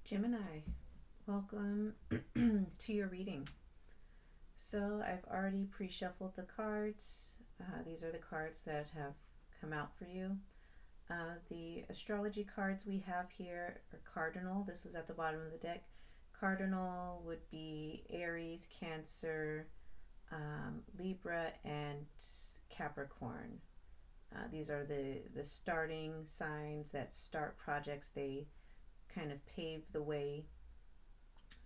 Gemini, welcome to your reading. So, I've already pre shuffled the cards. These are the cards that have come out for you. The astrology cards we have here are cardinal. This was at the bottom of the deck. Cardinal would be Aries, Cancer, Libra, and Capricorn. These are the starting signs that start projects. They kind of pave the way,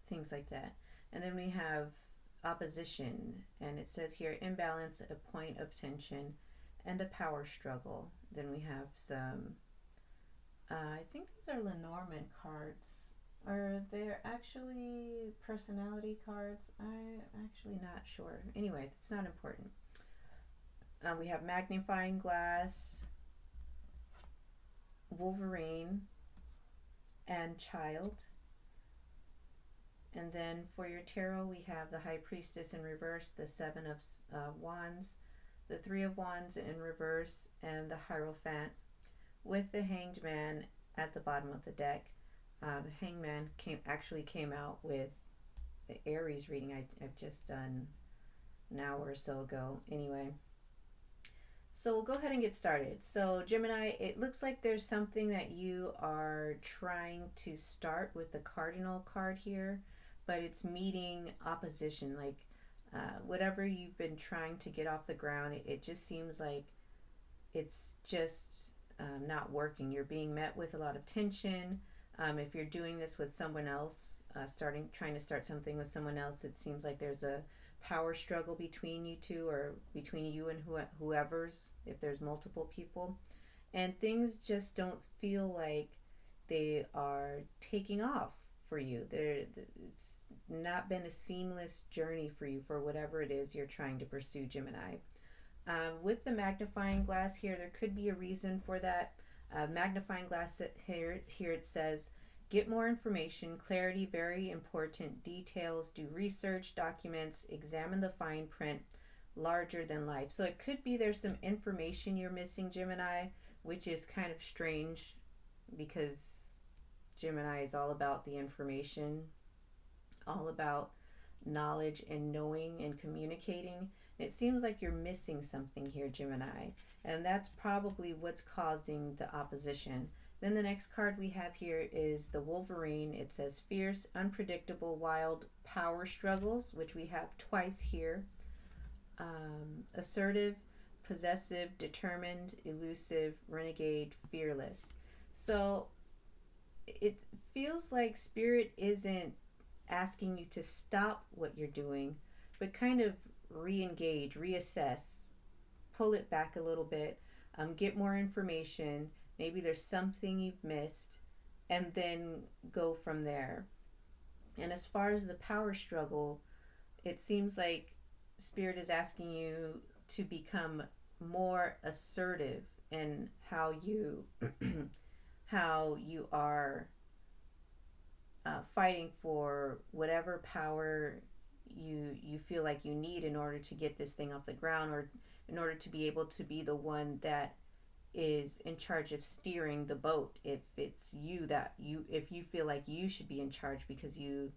things like that. And then we have opposition, and it says here imbalance, a point of tension, and a power struggle. Then we have some, I think these are Lenormand cards. Or they're actually personality cards. I'm actually not sure. Anyway, that's not important. We have magnifying glass, Wolverine, and child. And then for your tarot, we have the High Priestess in reverse, the Seven of Wands, the Three of Wands in reverse, and the Hierophant, with the Hanged Man at the bottom of the deck. The Hanged Man came out with the Aries reading I've just done an hour or so ago. Anyway, so we'll go ahead and get started. So Gemini, it looks like there's something that you are trying to start with the cardinal card here, but it's meeting opposition. Like whatever you've been trying to get off the ground, it just seems like it's just not working. You're being met with a lot of tension. If you're doing this with someone else, trying to start something with someone else, it seems like there's a power struggle between you two, or between you and whoever's, if there's multiple people. And things just don't feel like they are taking off for you. It's not been a seamless journey for you for whatever it is you're trying to pursue, Gemini. With the magnifying glass here, there could be a reason for that. Magnifying glass here it says, get more information, clarity, very important, details, do research, documents, examine the fine print, larger than life. So it could be there's some information you're missing, Gemini, which is kind of strange because Gemini is all about the information, all about knowledge and knowing and communicating. It seems like you're missing something here, Gemini, and that's probably what's causing the opposition. Then the next card we have here is the Wolverine. It says fierce, unpredictable, wild power struggles, which we have twice here. Assertive, possessive, determined, elusive, renegade, fearless. So it feels like Spirit isn't asking you to stop what you're doing, but kind of re-engage, reassess, pull it back a little bit, get more information. Maybe there's something you've missed, and then go from there. And as far as the power struggle, it seems like Spirit is asking you to become more assertive in how you how you are fighting for whatever power you feel like you need in order to get this thing off the ground, or in order to be able to be the one that is in charge of steering the boat. If it's if you feel like you should be in charge because you,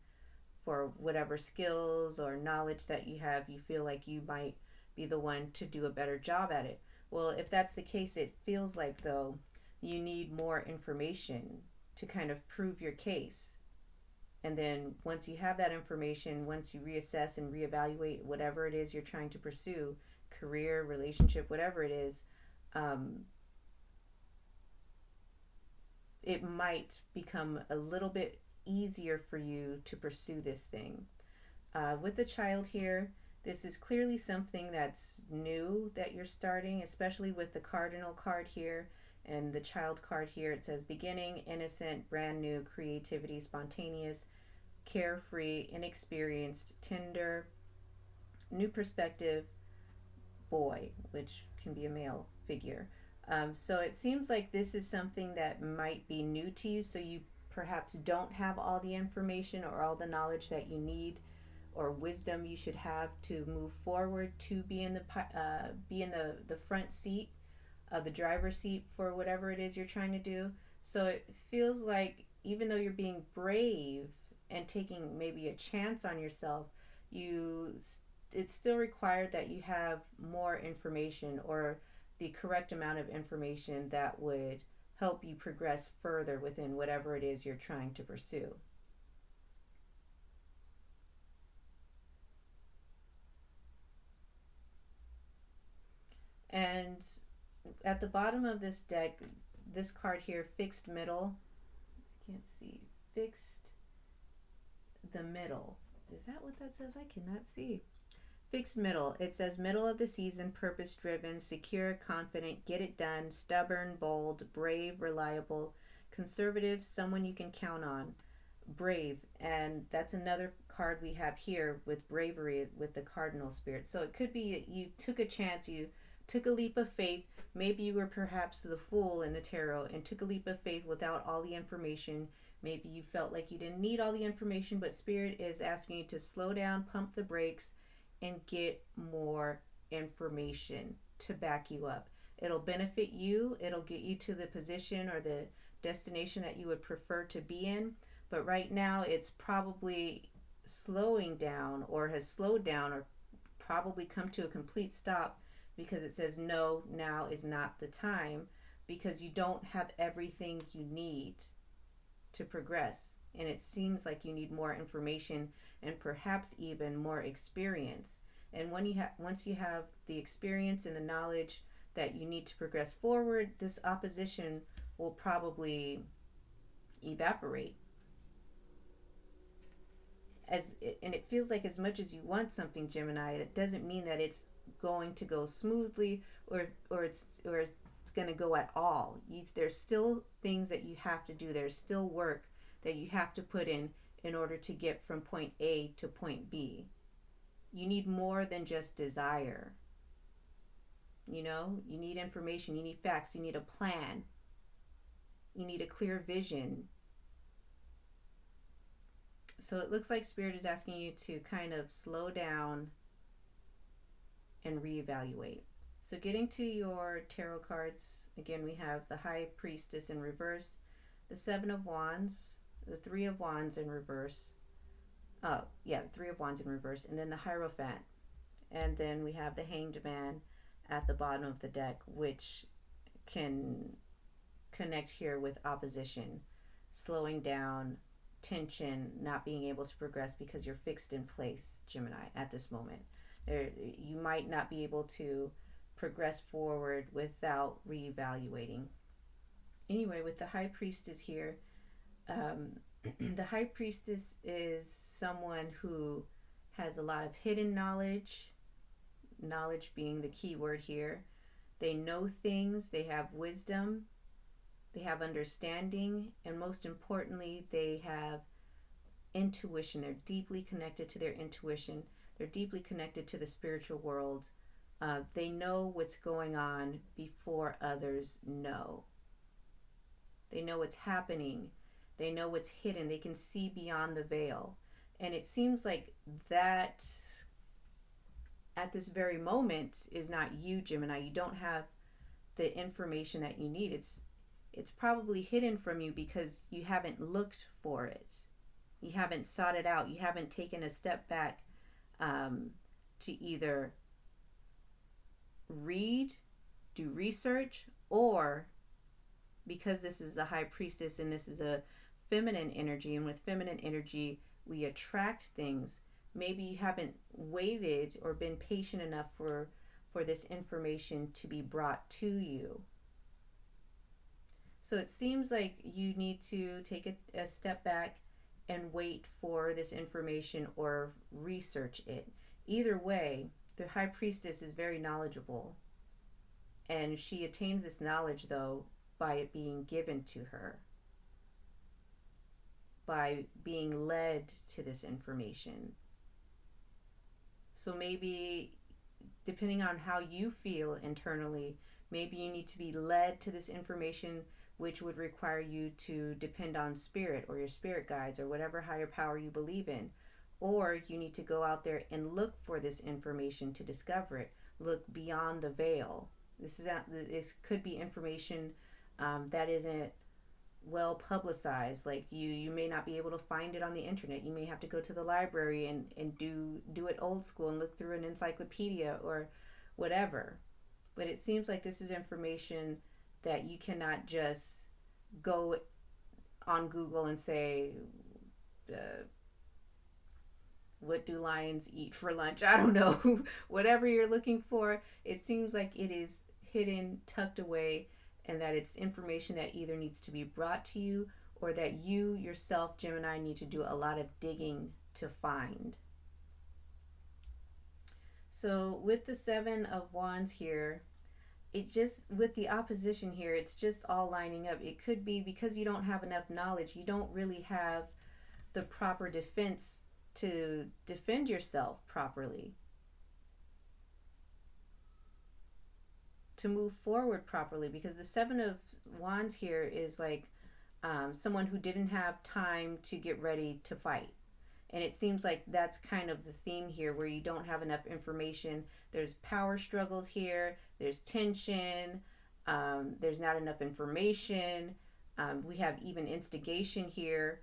for whatever skills or knowledge that you have, you feel like you might be the one to do a better job at it. Well, if that's the case, it feels like though you need more information to kind of prove your case. And then once you have that information, once you reassess and reevaluate whatever it is you're trying to pursue, career, relationship, whatever it is, it might become a little bit easier for you to pursue this thing. With the child here, this is clearly something that's new that you're starting, especially with the cardinal card here and the child card here. It says beginning, innocent, brand new, creativity, spontaneous, carefree, inexperienced, tender, new perspective, boy, which can be a male figure. So it seems like this is something that might be new to you, so you perhaps don't have all the information or all the knowledge that you need or wisdom you should have to move forward, to be in the front seat of the driver's seat for whatever it is you're trying to do. So it feels like even though you're being brave and taking maybe a chance on yourself, you it's still required that you have more information, or the correct amount of information that would help you progress further within whatever it is you're trying to pursue. And at the bottom of this deck, this card here, fixed middle, I can't see, fixed the middle. Is that what that says? I cannot see. Fixed middle. It says middle of the season, purpose driven, secure, confident, get it done, stubborn, bold, brave, reliable, conservative, someone you can count on. Brave. And that's another card we have here with bravery with the cardinal spirit. So it could be you took a chance, you took a leap of faith. Maybe you were perhaps the fool in the tarot and took a leap of faith without all the information. Maybe you felt like you didn't need all the information, but Spirit is asking you to slow down, pump the brakes, and get more information to back you up. It'll benefit you, it'll get you to the position or the destination that you would prefer to be in. But right now, it's probably slowing down, or has slowed down, or probably come to a complete stop, because it says no, now is not the time, because you don't have everything you need to progress, and it seems like you need more information and perhaps even more experience. And when once you have the experience and the knowledge that you need to progress forward, this opposition will probably evaporate. And it feels like as much as you want something, Gemini, it doesn't mean that it's going to go smoothly, or it's going to go at all. There's still things that you have to do. There's still work that you have to put in order to get from point A to point B. You need more than just desire. You need information, you need facts, you need a plan, you need a clear vision. So it looks like Spirit is asking you to kind of slow down and reevaluate. So getting to your tarot cards, again, we have the High Priestess in reverse, the Seven of Wands, the Three of Wands in reverse. The Three of Wands in reverse, and then the Hierophant. And then we have the Hanged Man at the bottom of the deck, which can connect here with opposition, slowing down, tension, not being able to progress because you're fixed in place, Gemini, at this moment. You might not be able to progress forward without reevaluating. Anyway, with the High Priestess here, the High Priestess is someone who has a lot of hidden knowledge being the key word here. They know things, they have wisdom, they have understanding, and most importantly, they have intuition. They're deeply connected to their intuition. They're deeply connected to the spiritual world. They know what's going on before others know. They know what's happening. They know what's hidden. They can see beyond the veil. And it seems like that at this very moment is not you, Gemini. You don't have the information that you need. It's probably hidden from you because you haven't looked for it. You haven't sought it out. You haven't taken a step back to either read, do research, or because this is a High Priestess and this is a feminine energy, and with feminine energy we attract things, maybe you haven't waited or been patient enough for this information to be brought to you. So it seems like you need to take a step back and wait for this information or research it. Either way, the High Priestess is very knowledgeable, and she attains this knowledge, though, by it being given to her, by being led to this information. So maybe, depending on how you feel internally, maybe you need to be led to this information, which would require you to depend on Spirit or your spirit guides or whatever higher power you believe in. Or you need to go out there and look for this information to discover it. Look beyond the veil. This could be information that isn't well publicized. Like you may not be able to find it on the internet. You may have to go to the library and do it old school and look through an encyclopedia or whatever. But it seems like this is information that you cannot just go on Google and say, uh, what do lions eat for lunch? I don't know. Whatever you're looking for, it seems like it is hidden, tucked away, and that it's information that either needs to be brought to you or that you yourself, Gemini, need to do a lot of digging to find. So with the Seven of Wands here, it just, with the opposition here, it's just all lining up. It could be because you don't have enough knowledge. You don't really have the proper defense to defend yourself properly, to move forward properly, because the Seven of Wands here is like someone who didn't have time to get ready to fight. And it seems like that's kind of the theme here, where you don't have enough information. There's power struggles here, there's tension, there's not enough information. We have even instigation here.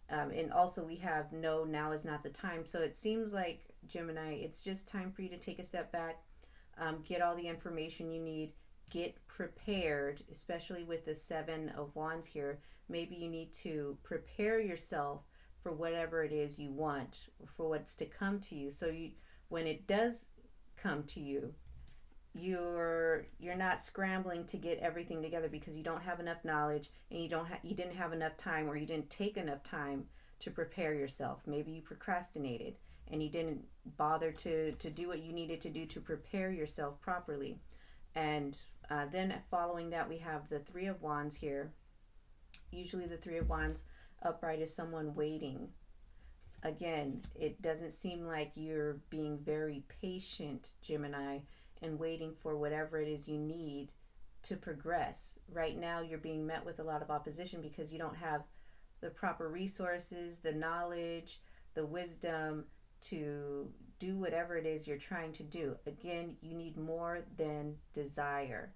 And also we have no, now is not the time. So it seems like, Gemini, it's just time for you to take a step back, get all the information you need, get prepared, especially with the Seven of Wands here. Maybe you need to prepare yourself for whatever it is you want, for what's to come to you. So you, when it does come to you, you're not scrambling to get everything together because you don't have enough knowledge, and you didn't have enough time, or you didn't take enough time to prepare yourself. Maybe you procrastinated and you didn't bother to do what you needed to do to prepare yourself properly. And then following that, we have the Three of Wands here. Usually the Three of Wands upright is someone waiting. Again, it doesn't seem like you're being very patient, Gemini, and waiting for whatever it is you need to progress. Right now, you're being met with a lot of opposition because you don't have the proper resources, the knowledge, the wisdom to do whatever it is you're trying to do. Again, you need more than desire.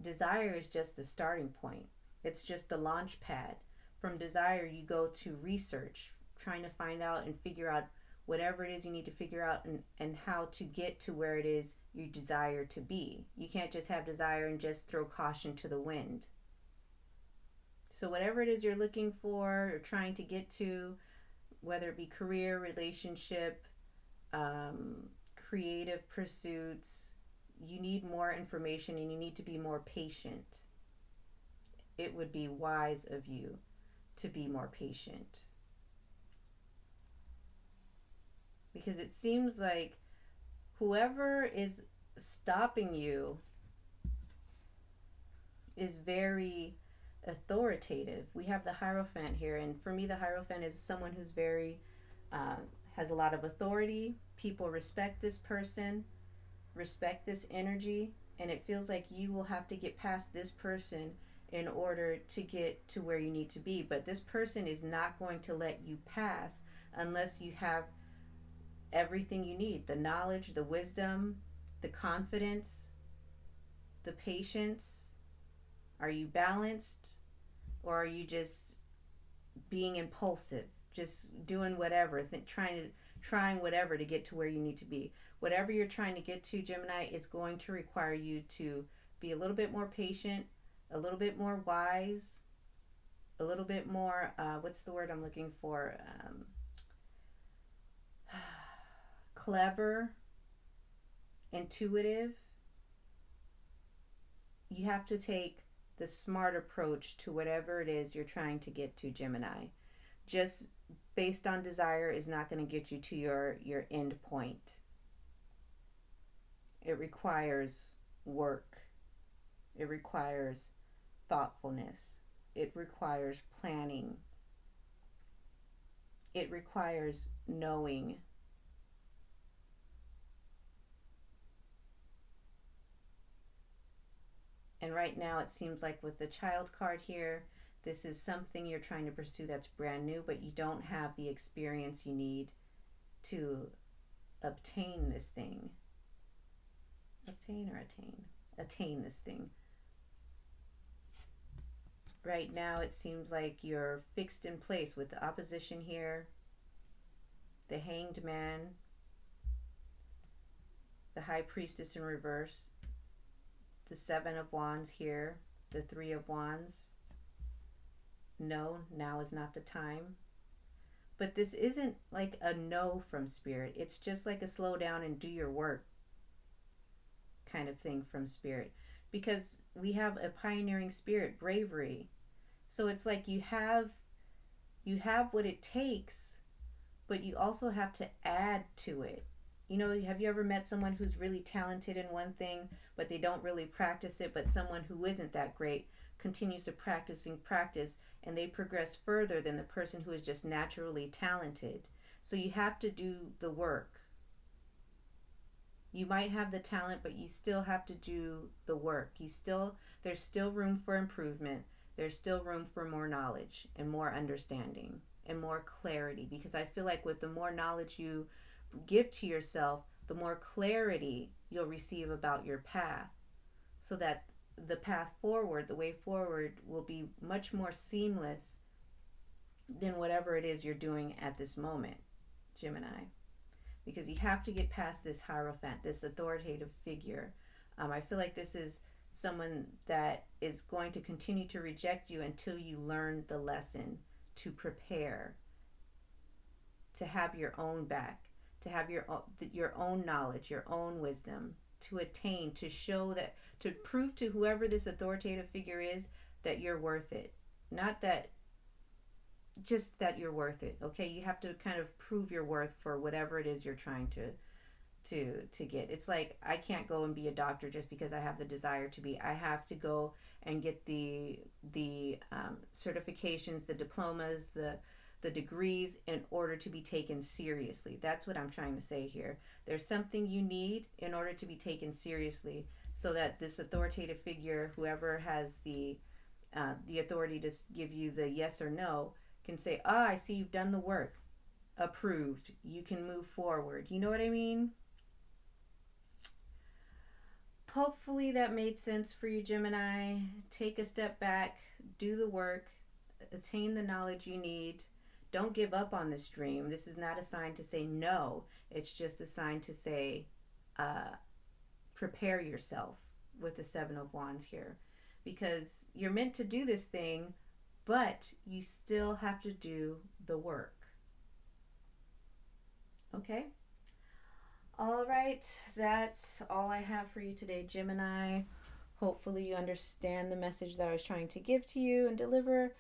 Desire is just the starting point. It's just the launch pad. From desire, you go to research, trying to find out and figure out whatever it is you need to figure out, and how to get to where it is you desire to be. You can't just have desire and just throw caution to the wind. So whatever it is you're looking for or trying to get to, whether it be career, relationship, creative pursuits, you need more information and you need to be more patient. It would be wise of you to be more patient. Because it seems like whoever is stopping you is very authoritative. We have the Hierophant here, and for me the Hierophant is someone who's very has a lot of authority. People respect this person, respect this energy, and it feels like you will have to get past this person in order to get to where you need to be. But this person is not going to let you pass unless you have everything you need: the knowledge, the wisdom, the confidence, the patience. Are you balanced, or are you just being impulsive, just doing whatever, trying whatever to get to where you need to be? Whatever you're trying to get to, Gemini, is going to require you to be a little bit more patient, a little bit more wise, a little bit more what's the word I'm looking for? Clever, intuitive. You have to take the smart approach to whatever it is you're trying to get to, Gemini. Just based on desire is not going to get you to your end point. It requires work. It requires thoughtfulness. It requires planning. It requires knowing. And right now it seems like with the Child card here, this is something you're trying to pursue that's brand new, but you don't have the experience you need to obtain this thing. Obtain or attain? Attain this thing. Right now, it seems like you're fixed in place with the opposition here, the Hanged Man, the High Priestess in reverse, the Seven of Wands here, the Three of Wands. No, now is not the time. But this isn't like a no from Spirit. It's just like a slow down and do your work kind of thing from Spirit. Because we have a pioneering spirit, bravery. So it's like you have what it takes, but you also have to add to it. You know, have you ever met someone who's really talented in one thing, but they don't really practice it, but someone who isn't that great continues to practice and practice, and they progress further than the person who is just naturally talented? So you have to do the work. You might have the talent, but you still have to do the work. There's still room for improvement. There's still room for more knowledge and more understanding and more clarity, because I feel like with the more knowledge you give to yourself, the more clarity you'll receive about your path, so that the path forward, the way forward, will be much more seamless than whatever it is you're doing at this moment, Gemini. Because you have to get past this Hierophant, this authoritative figure. I feel like this is someone that is going to continue to reject you until you learn the lesson, to prepare, to have your own back, to have your own knowledge, your own wisdom, to attain, to show that, to prove to whoever this authoritative figure is that you're worth it. Not that, just that you're worth it. Okay, you have to kind of prove your worth for whatever it is you're trying to get. It's like, I can't go and be a doctor just because I have the desire to be. I have to go and get the certifications, the diplomas, the degrees, in order to be taken seriously. That's what I'm trying to say here. There's something you need in order to be taken seriously, so that this authoritative figure, whoever has the authority to give you the yes or no, can say, I see you've done the work. Approved. You can move forward. You know what I mean? Hopefully that made sense for you, Gemini. Take a step back, do the work, attain the knowledge you need. Don't give up on this dream. This is not a sign to say no. It's just a sign to say, prepare yourself with the Seven of Wands here. Because you're meant to do this thing, but you still have to do the work. Okay? All right, that's all I have for you today, Gemini. Hopefully you understand the message that I was trying to give to you and deliver.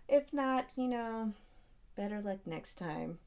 If not, better luck next time.